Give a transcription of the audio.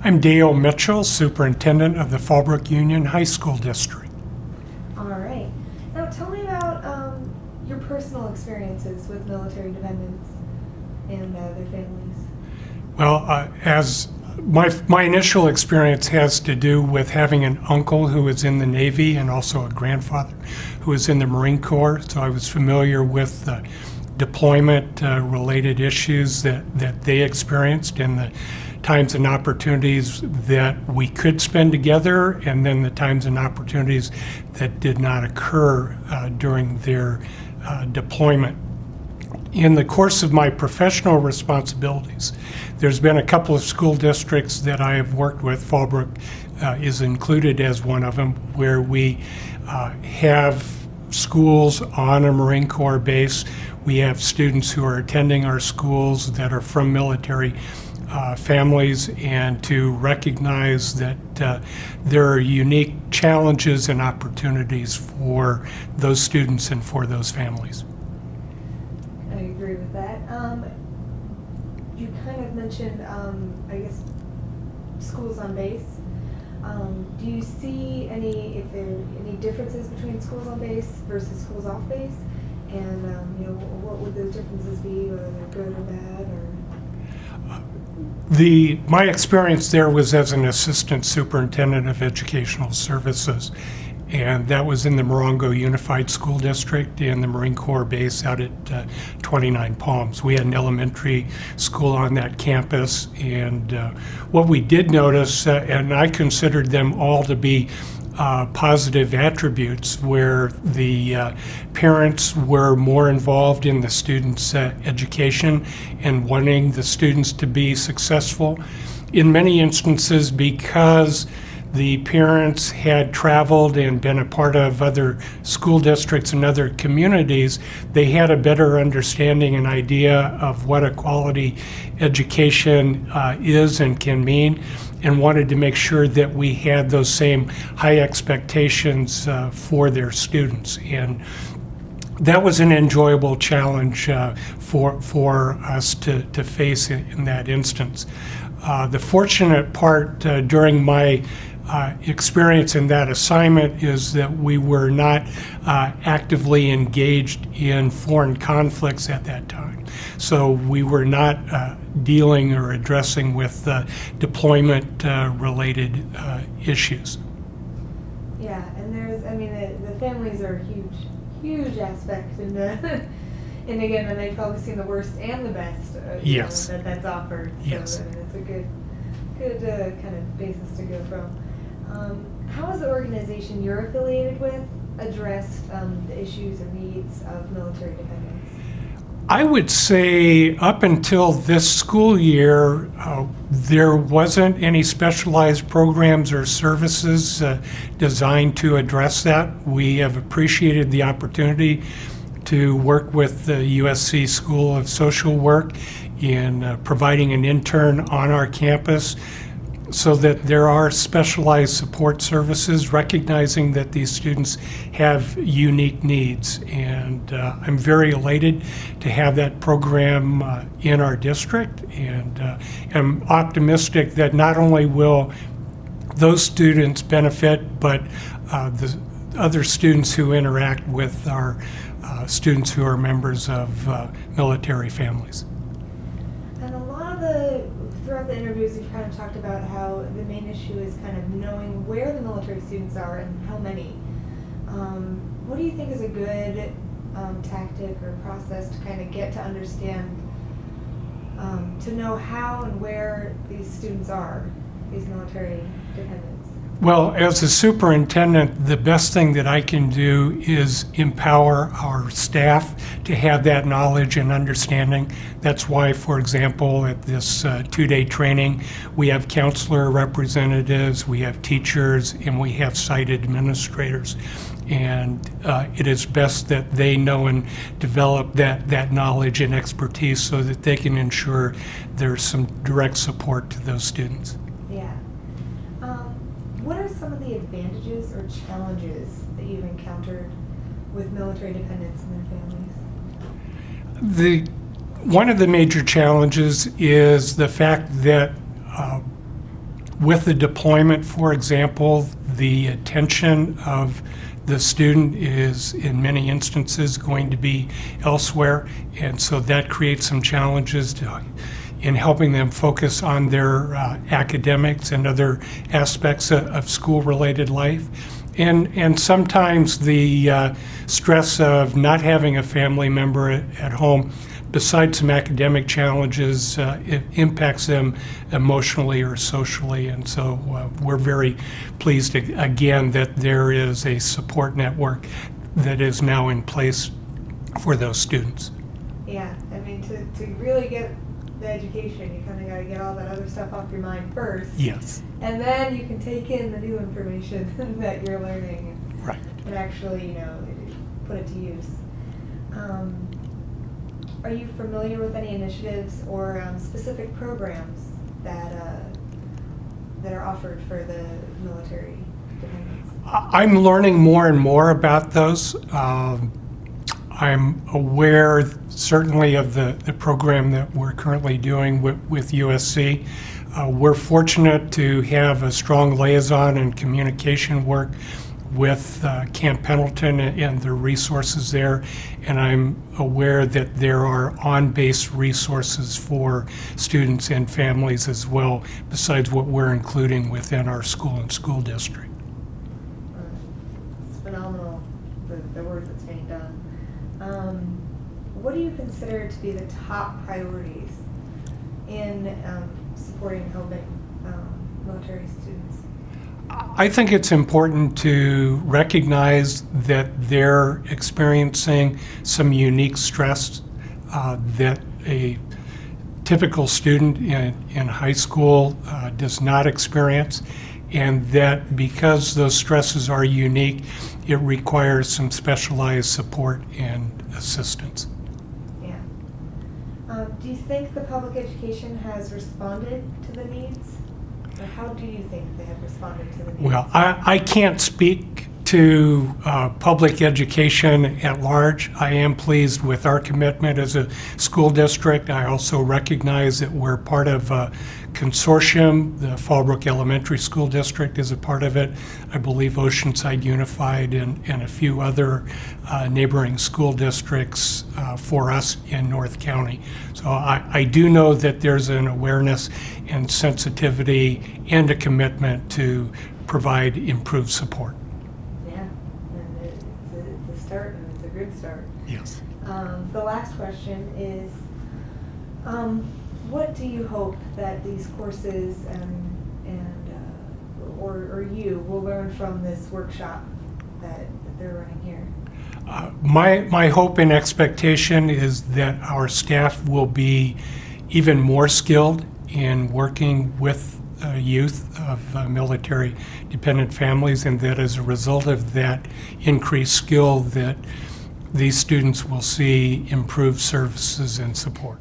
I'm Dale Mitchell, Superintendent of the Fallbrook Union High School District. All right. Now tell me about your personal experiences with military dependents and their families. Well, as my initial experience has to do with having an uncle who was in the Navy and also a grandfather who was in the Marine Corps, so I was familiar with the deployment related issues that they experienced and the times and opportunities that we could spend together, and then the times and opportunities that did not occur during their deployment. In the course of my professional responsibilities, there's been a couple of school districts that I have worked with. Fallbrook is included as one of them, where we have schools on a Marine Corps base. We have students who are attending our schools that are from military families, and to recognize that there are unique challenges and opportunities for those students and for those families. I agree with that. You kind of mentioned, I guess, schools on base. Do you see any differences between schools on base versus schools off base? And what would those differences be, whether they're good or bad, or? My experience there was as an assistant superintendent of educational services, and that was in the Morongo Unified School District and the Marine Corps base out at 29 Palms. We had an elementary school on that campus, and what we did notice, and I considered them all to be positive attributes, where the parents were more involved in the students' education and wanting the students to be successful. In many instances, because the parents had traveled and been a part of other school districts and other communities, they had a better understanding and idea of what a quality education is and can mean, and wanted to make sure that we had those same high expectations for their students. And that was an enjoyable challenge for us to face in that instance. The fortunate part during my experience in that assignment is that we were not actively engaged in foreign conflicts at that time. So we were not dealing or addressing with deployment related issues. Yeah, and the families are a huge aspect in the, and again, and they've probably seen the worst and the best Yes. that's offered. So Yes. it's a good kind of basis to go from. How has the organization you're affiliated with addressed the issues and needs of military dependents? I would say up until this school year, there wasn't any specialized programs or services designed to address that. We have appreciated the opportunity to work with the USC School of Social Work in providing an intern on our campus, so that there are specialized support services, recognizing that these students have unique needs. And I'm very elated to have that program in our district, and am optimistic that not only will those students benefit, but the other students who interact with our students who are members of military families. And throughout the interviews, you've kind of talked about how the main issue is kind of knowing where the military students are and how many. What do you think is a good tactic or process to kind of get to understand, to know how and where these students are, these military dependents? Well, as a superintendent, the best thing that I can do is empower our staff to have that knowledge and understanding. That's why, for example, at this two-day training, we have counselor representatives, we have teachers, and we have site administrators. And it is best that they know and develop that knowledge and expertise so that they can ensure there's some direct support to those students. Yeah. What are some of the advantages or challenges that you've encountered with military dependents and their families? One of the major challenges is the fact that With the deployment, for example, the attention of the student is in many instances going to be elsewhere, and so that creates some challenges in helping them focus on their academics and other aspects of school-related life. And sometimes the stress of not having a family member at home, besides some academic challenges, it impacts them emotionally or socially. And so we're very pleased, again, that there is a support network that is now in place for those students. Yeah, I mean, to really get the education, you kind of got to get all that other stuff off your mind first. Yes. And then you can take in the new information that you're learning Right. and actually, put it to use. Are you familiar with any initiatives or specific programs that are offered for the military dependents? I'm learning more and more about those. I'm aware certainly of the program that we're currently doing with USC. We're fortunate to have a strong liaison and communication work with Camp Pendleton and the resources there, and I'm aware that there are on-base resources for students and families as well, besides what we're including within our school and school district. It's phenomenal, the work that's being done. What do you consider to be the top priorities in supporting and helping military students? I think it's important to recognize that they're experiencing some unique stress that a typical student in high school does not experience, and that because those stresses are unique, it requires some specialized support and assistance. Yeah. Do you think the public education has responded to the needs? Or how do you think they have responded to the needs? Well, I can't speak to public education at large. I am pleased with our commitment as a school district. I also recognize that we're part of a consortium. The Fallbrook Elementary School District is a part of it. I believe Oceanside Unified and a few other neighboring school districts for us in North County. So I do know that there's an awareness and sensitivity and a commitment to provide improved support. Yeah, and it's a start, and it's a good start. Yes. The last question is, what do you hope that these courses or you will learn from this workshop that they're running here? My hope and expectation is that our staff will be even more skilled in working with youth of military dependent families, and that as a result of that increased skill that these students will see improved services and support.